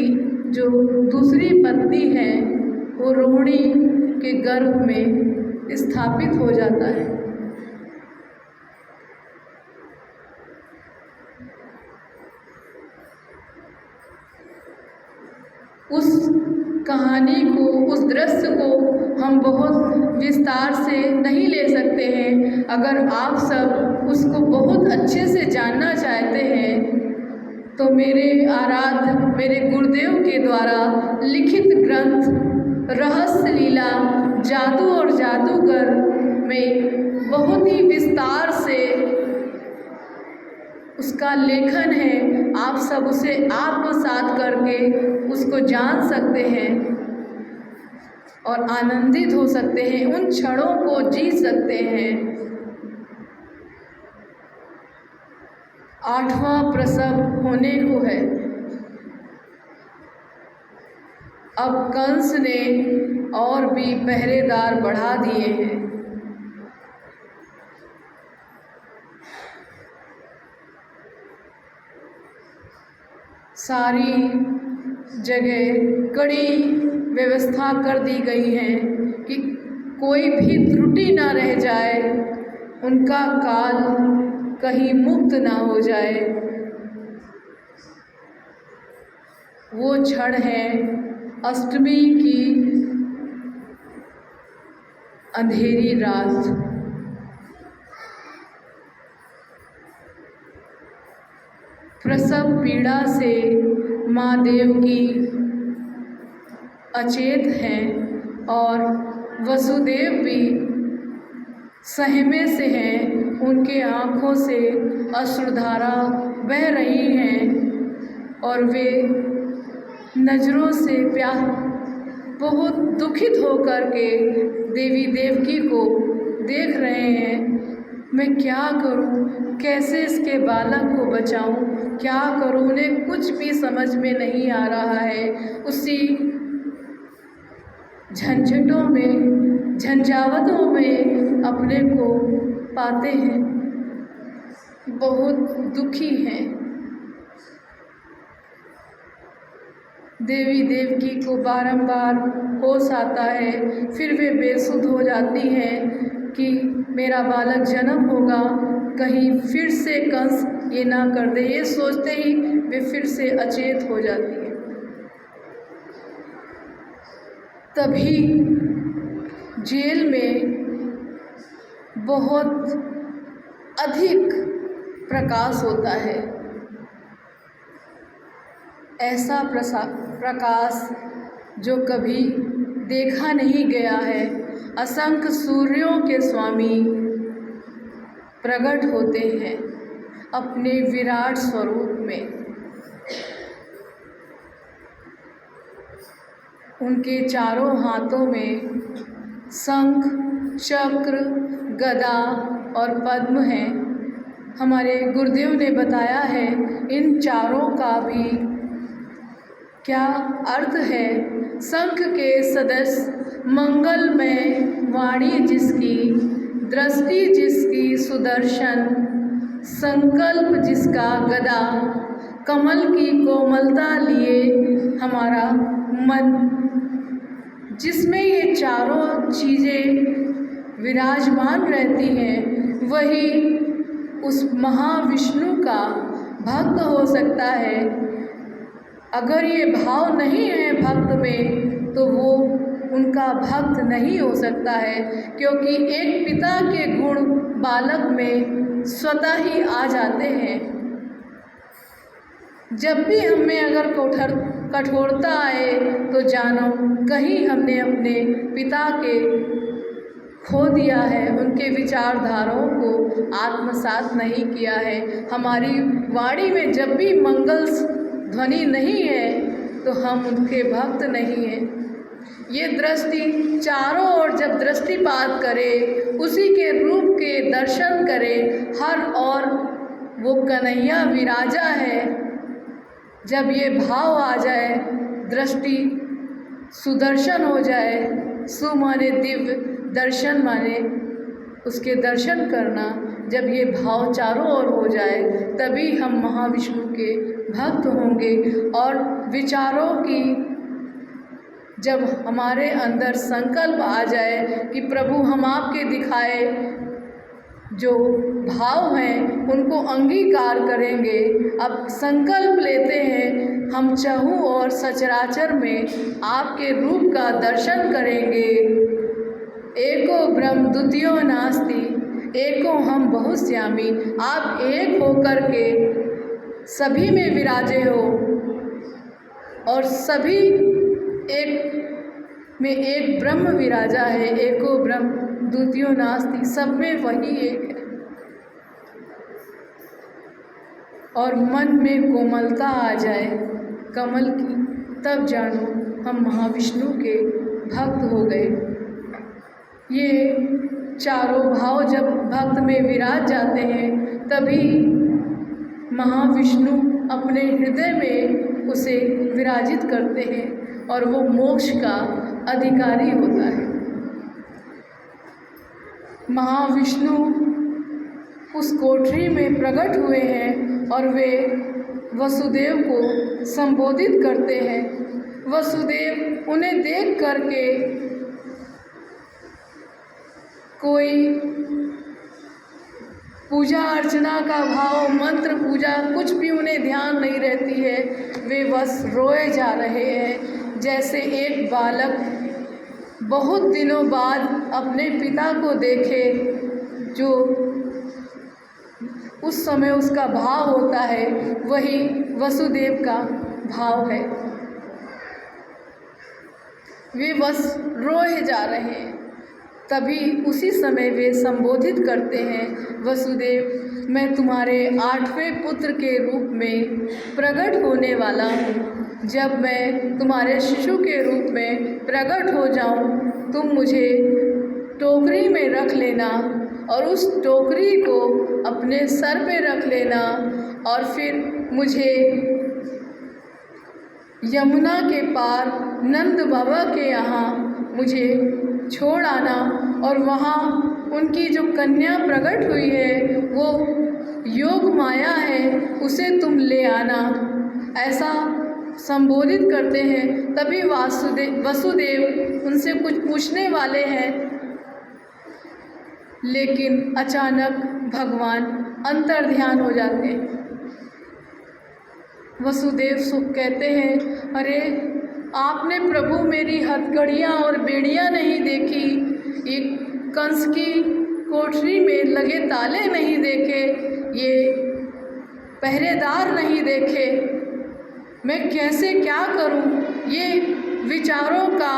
जो दूसरी पत्नी है वो रोहिणी के गर्भ में स्थापित हो जाता है। उस कहानी को, उस दृश्य को हम बहुत विस्तार से नहीं ले सकते हैं। अगर आप सब उसको बहुत अच्छे से जानना चाहते हैं तो मेरे आराध्य, मेरे गुरुदेव के द्वारा लिखित ग्रंथ रहस्य लीला जादू और जादूगर में बहुत ही विस्तार से उसका लेखन है। आप सब उसे आत्मसात करके उसको जान सकते हैं और आनंदित हो सकते हैं, उन क्षणों को जी सकते हैं। 8वां प्रसव होने को है। अब कंस ने और भी पहरेदार बढ़ा दिए हैं। सारी जगह कड़ी व्यवस्था कर दी गई है कि कोई भी त्रुटि ना रह जाए, उनका काल कहीं मुक्त ना हो जाए। वो क्षण है अष्टमी की अंधेरी रात। प्रसव पीड़ा से माँ देवकी अचेत हैं और वसुदेव भी सहमे से हैं। उनके आँखों से अश्रुधारा बह रही हैं और वे नज़रों से बहुत दुखित होकर के देवी देवकी को देख रहे हैं। मैं क्या करूं, कैसे इसके बालक को बचाऊं, क्या करूं, उन्हें कुछ भी समझ में नहीं आ रहा है। उसी झंझटों में, झंझावतों में अपने को पाते हैं, बहुत दुखी हैं। देवी देवकी को बारंबार होश आता है, फिर वे बेसुध हो जाती हैं कि मेरा बालक जन्म होगा, कहीं फिर से कंस ये ना कर दे। ये सोचते ही वे फिर से अचेत हो जाती है। तभी जेल में बहुत अधिक प्रकाश होता है। ऐसा प्रकाश जो कभी देखा नहीं गया है। असंख्य सूर्यों के स्वामी प्रकट होते हैं अपने विराट स्वरूप में। उनके चारों हाथों में शंख, चक्र, गदा और पद्म हैं। हमारे गुरुदेव ने बताया है इन चारों का भी क्या अर्थ है। शंख के सदस्य मंगलमय वाणी जिसकी, दृष्टि जिसकी सुदर्शन, संकल्प जिसका गदा, कमल की कोमलता लिए हमारा मन, जिसमें ये चारों चीज़ें विराजमान रहती हैं, वही उस महाविष्णु का भक्त हो सकता है। अगर ये भाव नहीं है भक्त में तो वो उनका भक्त नहीं हो सकता है, क्योंकि एक पिता के गुण बालक में स्वतः ही आ जाते हैं। जब भी हमें अगर कठोरता आए तो जानो कहीं हमने अपने पिता के खो दिया है, उनके विचारधाराओं को आत्मसात नहीं किया है। हमारी वाणी में जब भी मंगल ध्वनि नहीं है तो हम उनके भक्त नहीं हैं। ये दृष्टि चारों ओर जब दृष्टिपात करे, उसी के रूप के दर्शन करे, हर ओर वो कन्हैया विराजा है। जब ये भाव आ जाए, दृष्टि सुदर्शन हो जाए, सु माने दिव्य, दर्शन माने उसके दर्शन करना, जब ये भाव चारों ओर हो जाए तभी हम महाविष्णु के भक्त होंगे। और विचारों की जब हमारे अंदर संकल्प आ जाए कि प्रभु हम आपके दिखाए जो भाव हैं उनको अंगीकार करेंगे। अब संकल्प लेते हैं हम चहु और सचराचर में आपके रूप का दर्शन करेंगे। एको ब्रह्म द्वितीयो नास्ति, एको हम बहुश्यामी। आप एक होकर के सभी में विराजे हो और सभी एक में एक ब्रह्म विराजा है। एको ब्रह्म द्वितीयो नास्ति, सब में वही एक है। और मन में कोमलता आ जाए कमल की, तब जानो हम महाविष्णु के भक्त हो गए। ये चारों भाव जब भक्त में विराज जाते हैं तभी महाविष्णु अपने हृदय में उसे विराजित करते हैं और वो मोक्ष का अधिकारी होता है। महाविष्णु उस कोठरी में प्रकट हुए हैं और वे वसुदेव को संबोधित करते हैं। वसुदेव उन्हें देख करके कोई पूजा अर्चना का भाव, मंत्र पूजा कुछ भी उन्हें ध्यान नहीं रहती है। वे बस रोए जा रहे हैं, जैसे एक बालक बहुत दिनों बाद अपने पिता को देखे, जो उस समय उसका भाव होता है, वही वसुदेव का भाव है। वे बस रोए जा रहे हैं। तभी उसी समय वे संबोधित करते हैं, वसुदेव मैं तुम्हारे 8वें पुत्र के रूप में प्रकट होने वाला हूँ। जब मैं तुम्हारे शिशु के रूप में प्रकट हो जाऊँ, तुम मुझे टोकरी में रख लेना और उस टोकरी को अपने सर पे रख लेना और फिर मुझे यमुना के पार नंद बाबा के यहाँ मुझे छोड़ आना और वहाँ उनकी जो कन्या प्रकट हुई है वो योग माया है, उसे तुम ले आना, ऐसा संबोधित करते हैं। तभी वसुदेव उनसे कुछ पूछने वाले हैं लेकिन अचानक भगवान अंतर्ध्यान हो जाते हैं। वसुदेव सुख कहते हैं, अरे आपने प्रभु मेरी हथकड़ियाँ और बेड़ियाँ नहीं देखी, ये कंस की कोठरी में लगे ताले नहीं देखे, ये पहरेदार नहीं देखे, मैं कैसे क्या करूं? ये विचारों का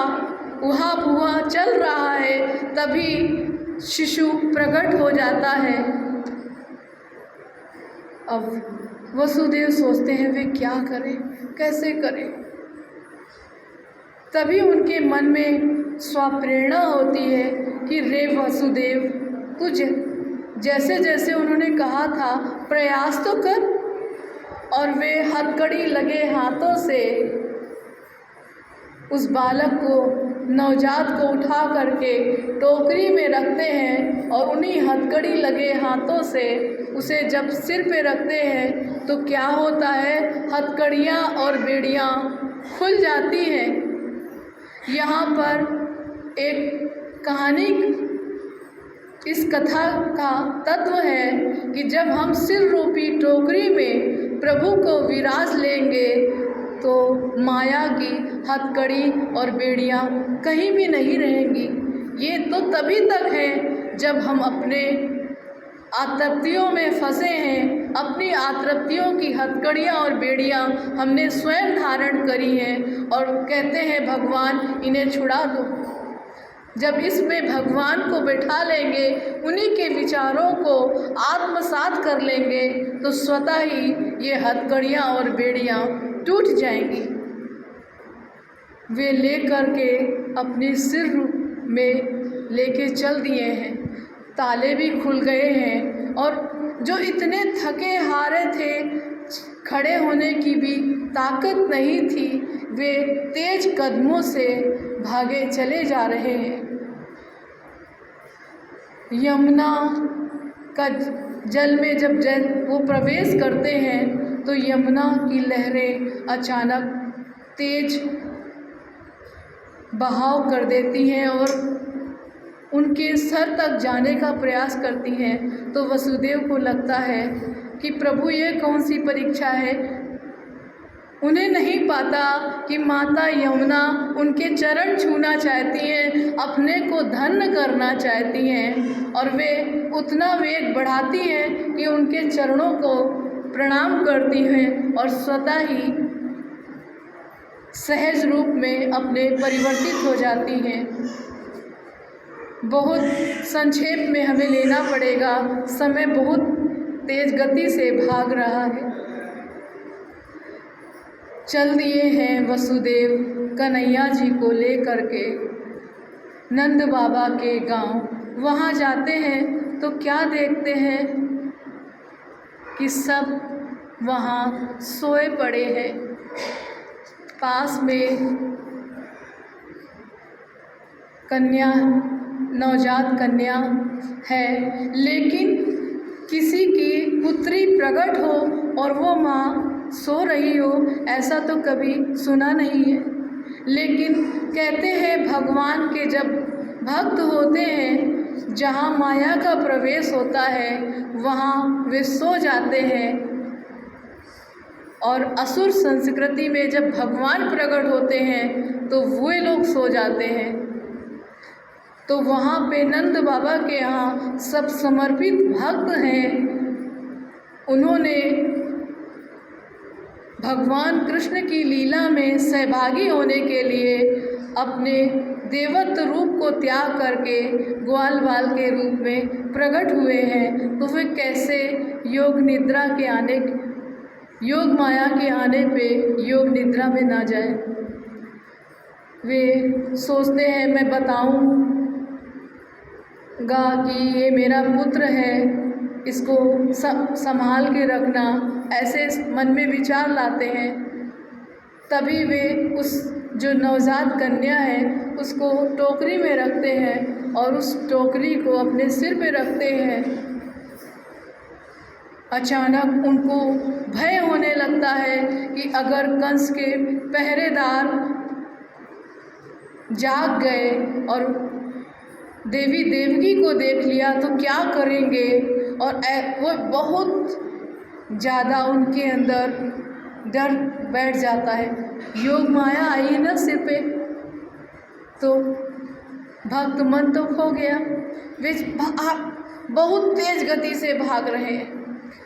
उहा-पुहा चल रहा है, तभी शिशु प्रकट हो जाता है। अब वसुदेव सोचते हैं वे क्या करें, कैसे करें। तभी उनके मन में स्वप्रेरणा होती है कि रे वसुदेव, तुझ जैसे जैसे उन्होंने कहा था प्रयास तो कर। और वे हथकड़ी लगे हाथों से उस बालक को, नवजात को उठा करके टोकरी में रखते हैं और उन्हीं हथकड़ी लगे हाथों से उसे जब सिर पे रखते हैं तो क्या होता है, हथकड़ियाँ और बेड़ियाँ खुल जाती हैं। यहाँ पर एक कहानी, इस कथा का तत्व है कि जब हम सिर रूपी टोकरी में प्रभु को विराज लेंगे तो माया की हथकड़ी और बेड़ियाँ कहीं भी नहीं रहेंगी। ये तो तभी तक है जब हम अपने आतृप्तियों में फंसे हैं, अपनी आतृप्तियों की हथकड़ियाँ और बेड़ियाँ हमने स्वयं धारण करी हैं और कहते हैं भगवान इन्हें छुड़ा दो। जब इसमें भगवान को बैठा लेंगे, उन्हीं के विचारों को आत्मसात कर लेंगे तो स्वतः ही ये हथकड़ियाँ और बेड़ियाँ टूट जाएंगी। वे ले करके अपने सिर में लेके चल दिए हैं, ताले भी खुल गए हैं और जो इतने थके हारे थे, खड़े होने की भी ताकत नहीं थी, वे तेज कदमों से भागे चले जा रहे हैं। यमुना का जल में जब वो प्रवेश करते हैं तो यमुना की लहरें अचानक तेज बहाव कर देती हैं और उनके सर तक जाने का प्रयास करती हैं। तो वसुदेव को लगता है कि प्रभु ये कौन सी परीक्षा है। उन्हें नहीं पता कि माता यमुना उनके चरण छूना चाहती हैं, अपने को धन्य करना चाहती हैं और वे उतना वेग बढ़ाती हैं कि उनके चरणों को प्रणाम करती हैं और स्वतः ही सहज रूप में अपने परिवर्तित हो जाती हैं। बहुत संक्षेप में हमें लेना पड़ेगा, समय बहुत तेज गति से भाग रहा है। चल दिए हैं वसुदेव कन्हैया जी को ले करके नंद बाबा के गांव। वहाँ जाते हैं तो क्या देखते हैं कि सब वहाँ सोए पड़े हैं। पास में कन्या, नवजात कन्या है, लेकिन किसी की पुत्री प्रकट हो और वो माँ सो रही हो, ऐसा तो कभी सुना नहीं है। लेकिन कहते हैं भगवान के जब भक्त होते हैं, जहाँ माया का प्रवेश होता है वहाँ वे सो जाते हैं। और असुर संस्कृति में जब भगवान प्रकट होते हैं तो वे लोग सो जाते हैं। तो वहाँ पे नंद बाबा के यहाँ सब समर्पित भक्त हैं। उन्होंने भगवान कृष्ण की लीला में सहभागी होने के लिए अपने देवत्व रूप को त्याग करके ग्वाल बाल के रूप में प्रकट हुए हैं। तो वे कैसे योग निद्रा के आने, योग माया के आने पे योग निद्रा में ना जाए। वे सोचते हैं मैं बताऊंगा कि ये मेरा पुत्र है, इसको संभाल के रखना, ऐसे मन में विचार लाते हैं। तभी वे उस जो नवजात कन्या है उसको टोकरी में रखते हैं और उस टोकरी को अपने सिर पे रखते हैं। अचानक उनको भय होने लगता है कि अगर कंस के पहरेदार जाग गए और देवी देवकी को देख लिया तो क्या करेंगे, और वो बहुत ज़्यादा उनके अंदर डर बैठ जाता है। योग माया आई ना सिर पे, तो भक्त मन तो खो गया। वे बहुत तेज गति से भाग रहे हैं,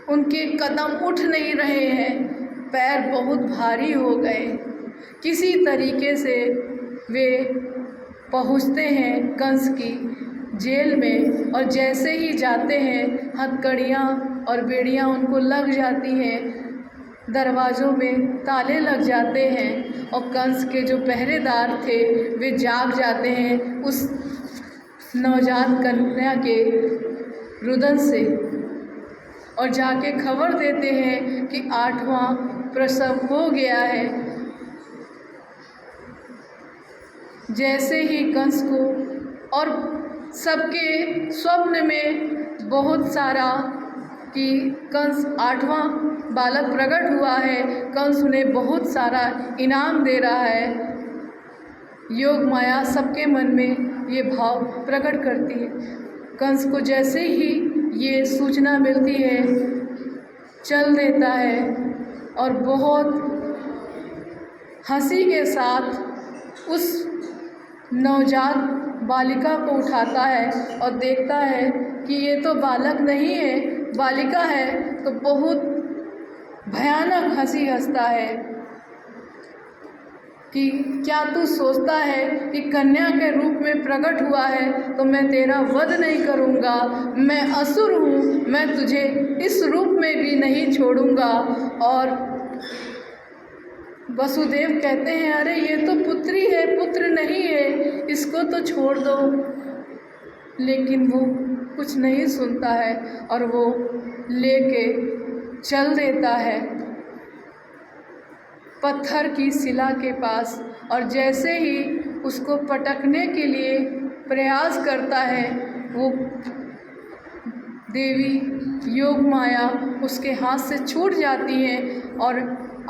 उनके कदम उठ नहीं रहे हैं, पैर बहुत भारी हो गए। किसी तरीके से वे पहुँचते हैं कंस की जेल में, और जैसे ही जाते हैं हथकड़ियाँ और बेड़ियाँ उनको लग जाती हैं, दरवाज़ों में ताले लग जाते हैं, और कंस के जो पहरेदार थे वे जाग जाते हैं उस नवजात कन्या के रुदन से, और जाके खबर देते हैं कि 8वां प्रसव हो गया है। जैसे ही कंस को और सबके स्वप्न में बहुत सारा कि कंस 8वां बालक प्रकट हुआ है, कंस उन्हें बहुत सारा इनाम दे रहा है। योग माया सबके मन में ये भाव प्रकट करती है। कंस को जैसे ही ये सूचना मिलती है चल देता है, और बहुत हंसी के साथ उस नवजात बालिका को उठाता है और देखता है कि ये तो बालक नहीं है, बालिका है, तो बहुत भयानक हंसी हंसता है कि क्या तू सोचता है कि कन्या के रूप में प्रकट हुआ है तो मैं तेरा वध नहीं करूँगा, मैं असुर हूँ, मैं तुझे इस रूप में भी नहीं छोड़ूंगा। और वसुदेव कहते हैं अरे ये तो पुत्री है, पुत्र नहीं है, इसको तो छोड़ दो। लेकिन वो कुछ नहीं सुनता है और वो लेके चल देता है पत्थर की शिला के पास, और जैसे ही उसको पटकने के लिए प्रयास करता है वो देवी योग माया उसके हाथ से छूट जाती हैं और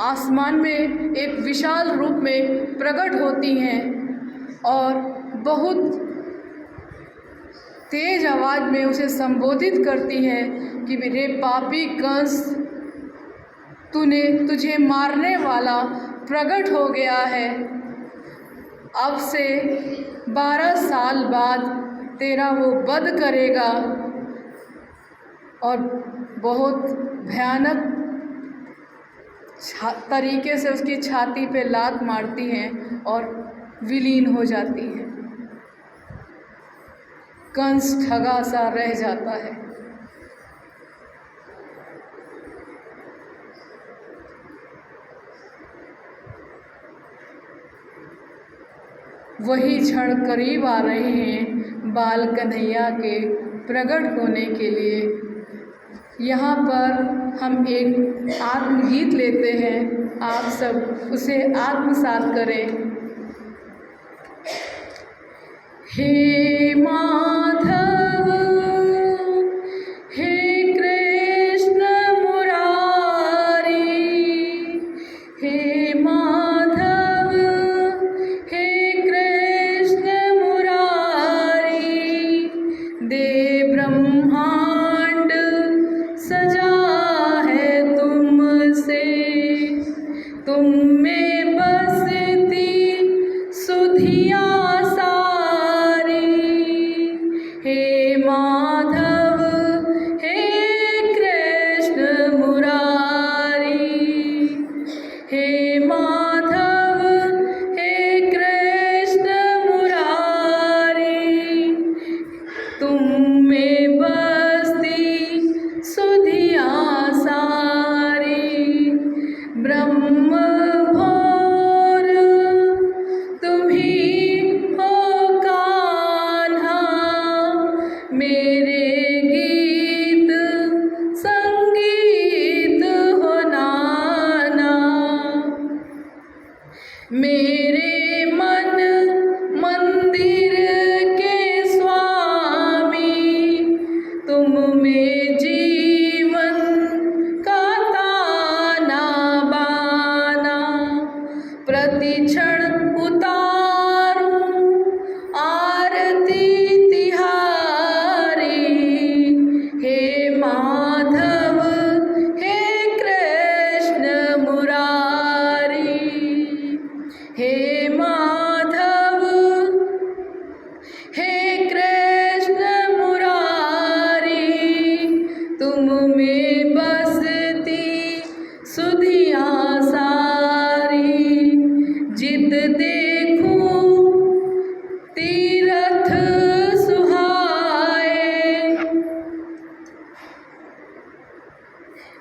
आसमान में एक विशाल रूप में प्रकट होती हैं और बहुत तेज आवाज़ में उसे संबोधित करती है कि मेरे पापी कंस, तुझे मारने वाला प्रकट हो गया है। अब से 12 साल बाद तेरा वो वध करेगा। और बहुत भयानक तरीके से उसकी छाती पे लात मारती हैं और विलीन हो जाती है। कंस ठगा सा रह जाता है। वही क्षण करीब आ रहे हैं बाल कन्हैया के प्रकट होने के लिए। यहाँ पर हम एक आत्मगीत लेते हैं, आप सब उसे आत्मसात करें। हे माधव, हे कृष्ण मुरारी, हे माधव, हे कृष्ण मुरारी, दे ब्रह्मांड सजा है तुमसे, तुम में बसती सुधिया सारी,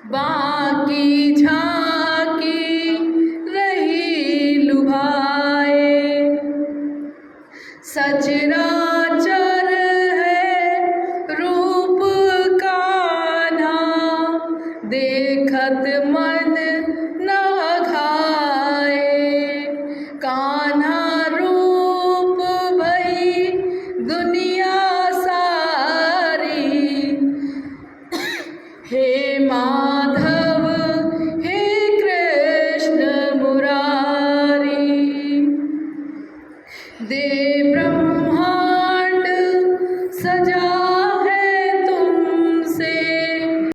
बाकी झांकी रही लुभाए। सचराचर है रूप कान्हा, देखत मन न घाए। कान्हा रूप भई दुनिया सारी, हे माधव हे कृष्ण मुरारी। दे ब्रह्म